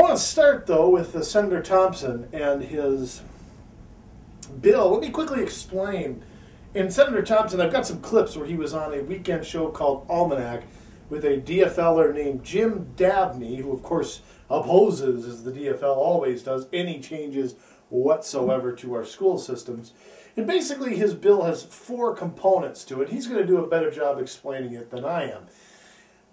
want to start, though, with Senator Thompson and his bill. Let me quickly explain. In Senator Thompson, I've got some clips where he was on a weekend show called Almanac with a DFLer named Jim Dabney, who, of course, opposes, as the DFL always does, any changes whatsoever to our school systems. And basically, his bill has 4 components to it. He's going to do a better job explaining it than I am.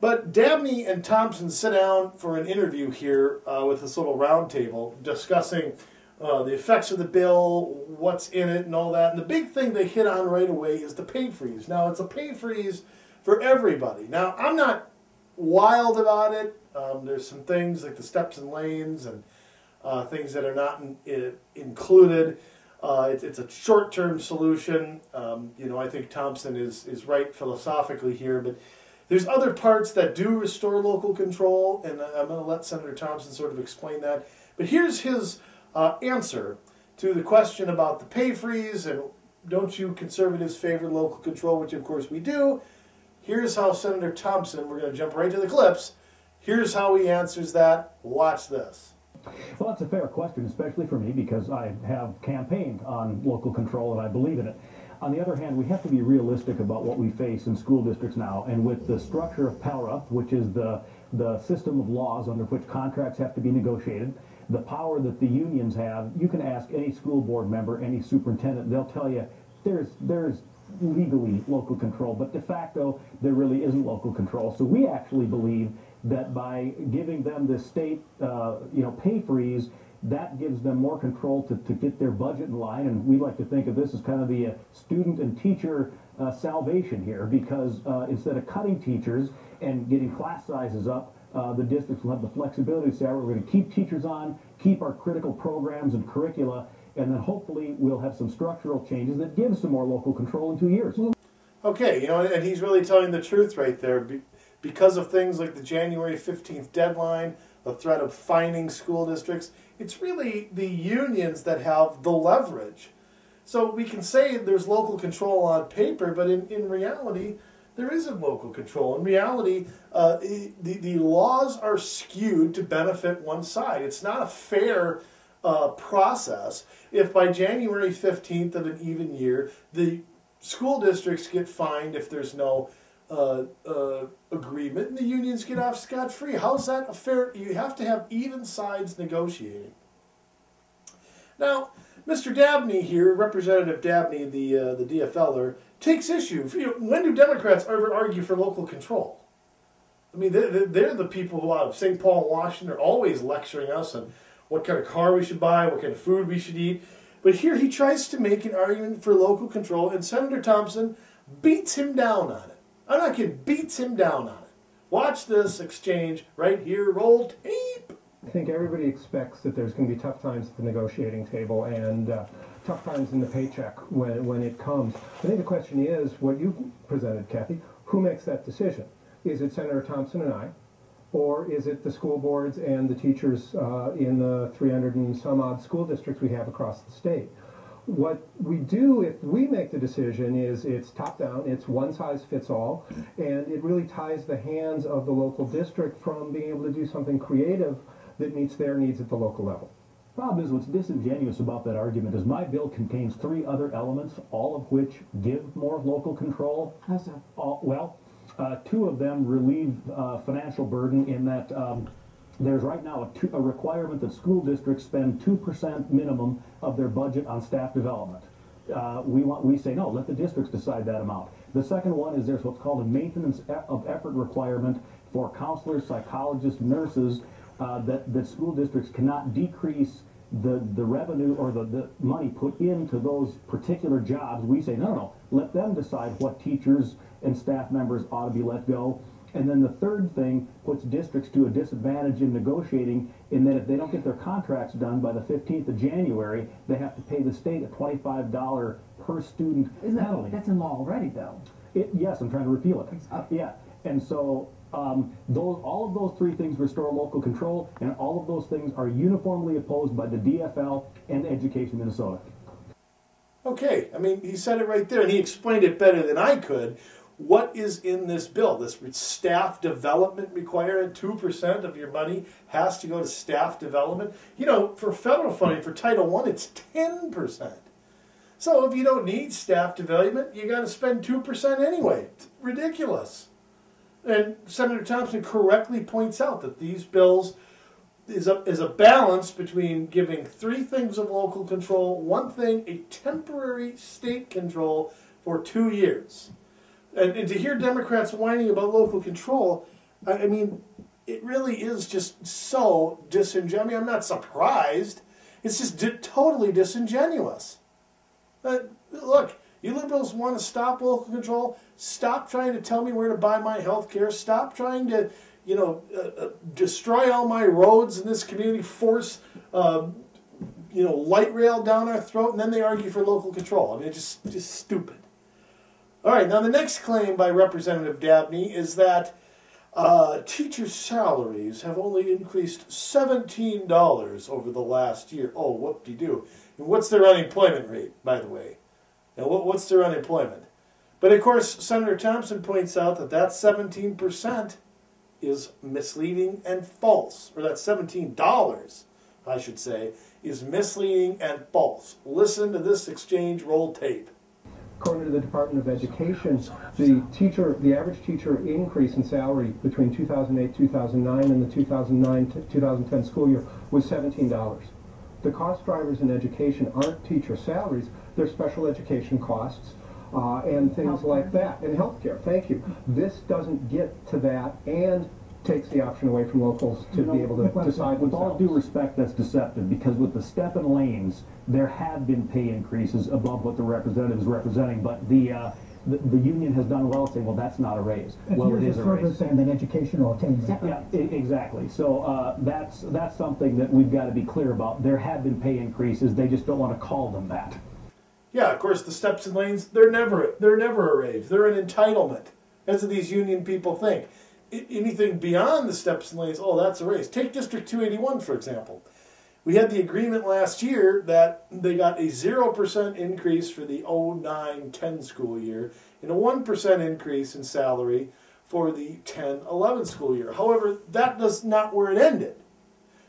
But Dabney and Thompson sit down for an interview here with this little round table discussing the effects of the bill, what's in it, and all that. And the big thing they hit on right away is the pay freeze. Now, it's a pay freeze for everybody. Now, I'm not wild about it. There's some things like the steps and lanes and things that are not included. It's a short-term solution. I think Thompson is right philosophically here, but there's other parts that do restore local control, and I'm going to let Senator Thompson sort of explain that. But here's his answer to the question about the pay freeze and don't you conservatives favor local control, which of course we do. Here's how Senator Thompson, we're going to jump right to the clips, here's how he answers that. Watch this. Well, that's a fair question, especially for me, because I have campaigned on local control and I believe in it. On the other hand, we have to be realistic about what we face in school districts now, and with the structure of PALRA, which is the system of laws under which contracts have to be negotiated, the power that the unions have, you can ask any school board member, any superintendent, they'll tell you there's legally local control, but de facto there really isn't local control. So we actually believe that by giving them this state pay freeze, that gives them more control to get their budget in line, and we like to think of this as kind of the student and teacher salvation here, because instead of cutting teachers and getting class sizes up, the districts will have the flexibility to say, we're going to keep teachers on, keep our critical programs and curricula, and then hopefully we'll have some structural changes that give some more local control in 2 years. Okay, and he's really telling the truth right there. Because of things like the January 15th deadline, the threat of fining school districts, it's really the unions that have the leverage. So we can say there's local control on paper, but in reality, there isn't local control. In reality, the laws are skewed to benefit one side. It's not a fair process if by January 15th of an even year, the school districts get fined if there's no agreement, and the unions get off scot-free. How's that a fair? You have to have even sides negotiating. Now, Mr. Dabney here, Representative Dabney, the DFLer, takes issue. When do Democrats ever argue for local control? I mean, they're the people who out of St. Paul and Washington are always lecturing us on what kind of car we should buy, what kind of food we should eat. But here he tries to make an argument for local control, and Senator Thompson beats him down on it. I'm not kidding, beats him down on it. Watch this exchange right here, roll tape. I think everybody expects that there's going to be tough times at the negotiating table and tough times in the paycheck when it comes. I think the question is, what you presented, Kathy, who makes that decision? Is it Senator Thompson and I, or is it the school boards and the teachers in the 300 and some odd school districts we have across the state? What we do if we make the decision is it's top-down, it's one-size-fits-all, and it really ties the hands of the local district from being able to do something creative that meets their needs at the local level. Problem is, what's disingenuous about that argument is my bill contains 3 other elements, all of which give more local control. How's that? Well, 2 of them relieve financial burden in that there's right now a requirement that school districts spend 2% minimum of their budget on staff development. We say no, let the districts decide that amount. The second one is there's what's called a maintenance of effort requirement for counselors, psychologists, nurses, that school districts cannot decrease the revenue or the money put into those particular jobs. We say no, let them decide what teachers and staff members ought to be let go. And then the third thing puts districts to a disadvantage in negotiating in that if they don't get their contracts done by the 15th of January, they have to pay the state a $25 per student penalty. That's in law already, though. Yes, I'm trying to repeal it. Yeah, and so all of those 3 things restore local control, and all of those things are uniformly opposed by the DFL and Education Minnesota. Okay, I mean, he said it right there, and he explained it better than I could. what is in this bill. This staff development requirement, 2% of your money has to go to staff development. You know, for federal funding, for Title I, it's 10%. So if you don't need staff development, you got to spend 2% anyway. It's ridiculous. And Senator Thompson correctly points out that these bills is a balance between giving 3 things of local control, 1 thing, a temporary state control for 2 years. And to hear Democrats whining about local control, I mean, it really is just so disingenuous. I mean, I'm not surprised. It's just totally disingenuous. Look, you liberals want to stop local control. Stop trying to tell me where to buy my health care. Stop trying to, you know, destroy all my roads in this community, force, you know, light rail down our throat, and then they argue for local control. I mean, it's just stupid. All right, now the next claim by Representative Dabney is that teachers' salaries have only increased $17 over the last year. Oh, whoop-de-doo. And what's their unemployment rate, by the way? Now, what's their unemployment? But, of course, Senator Thompson points out that that 17% is misleading and false. Or that $17, I should say, is misleading and false. Listen to this exchange roll tape. According to the Department of Education, the average teacher increase in salary between 2008-2009 and the 2009-2010 school year was $17. The cost drivers in education aren't teacher salaries, they're special education costs and things like that. And healthcare, thank you. This doesn't get to that and takes the option away from locals to be able to decide with themselves. all due respect, that's deceptive, because with the step and lanes, there have been pay increases above what the representative is representing, but the union has done well saying, well, that's not a raise. Well, it is a raise. Saying that educational attainment. Yeah, exactly. So that's something that we've got to be clear about. There have been pay increases. They just don't want to call them that. Yeah, of course, the steps and lanes, they're never a raise. They're an entitlement. That's what these union people think. Anything beyond the steps and lanes, oh, that's a raise. Take District 281, for example. We had the agreement last year that they got a 0% increase for the 09-10 school year and a 1% increase in salary for the 10-11 school year. However, that is not where it ended,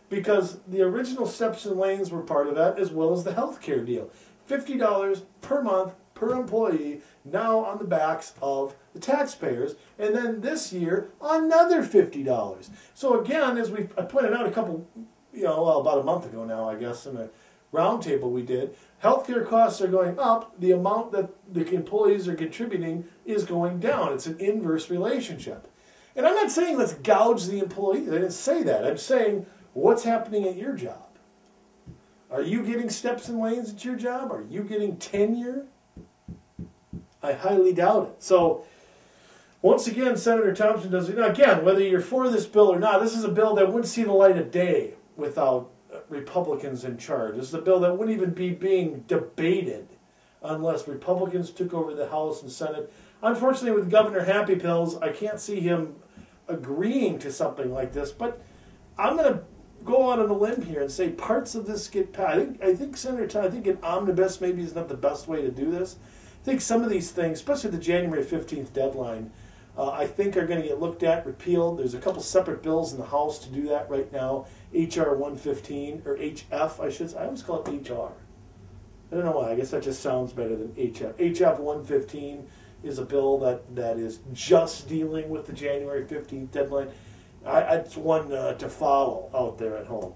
because the original steps and lanes were part of that, as well as the health care deal. $50 per month per employee, now on the backs of the taxpayers, and then this year another $50. So again, as I pointed out about a month ago now, I guess, in a roundtable we did, healthcare costs are going up. The amount that the employees are contributing is going down. It's an inverse relationship. And I'm not saying let's gouge the employees. I didn't say that. I'm saying what's happening at your job. Are you getting steps and lanes at your job? Are you getting tenure? I highly doubt it. So, once again, Senator Thompson does it. Now, again, whether you're for this bill or not, this is a bill that wouldn't see the light of day without Republicans in charge. This is a bill that wouldn't even be being debated unless Republicans took over the House and Senate. Unfortunately, with Governor Happy Pills, I can't see him agreeing to something like this, but I'm going to go out on a limb here and say parts of this get passed. I think Senator Thompson, I think an omnibus maybe is not the best way to do this. I think some of these things, especially the January 15th deadline, I think are going to get looked at, repealed. There's a couple separate bills in the House to do that right now. H.R. 115, or H.F., I should say. I always call it H.R. I don't know why. I guess that just sounds better than H.F. H.F. 115 is a bill that is just dealing with the January 15th deadline. It's one to follow out there at home.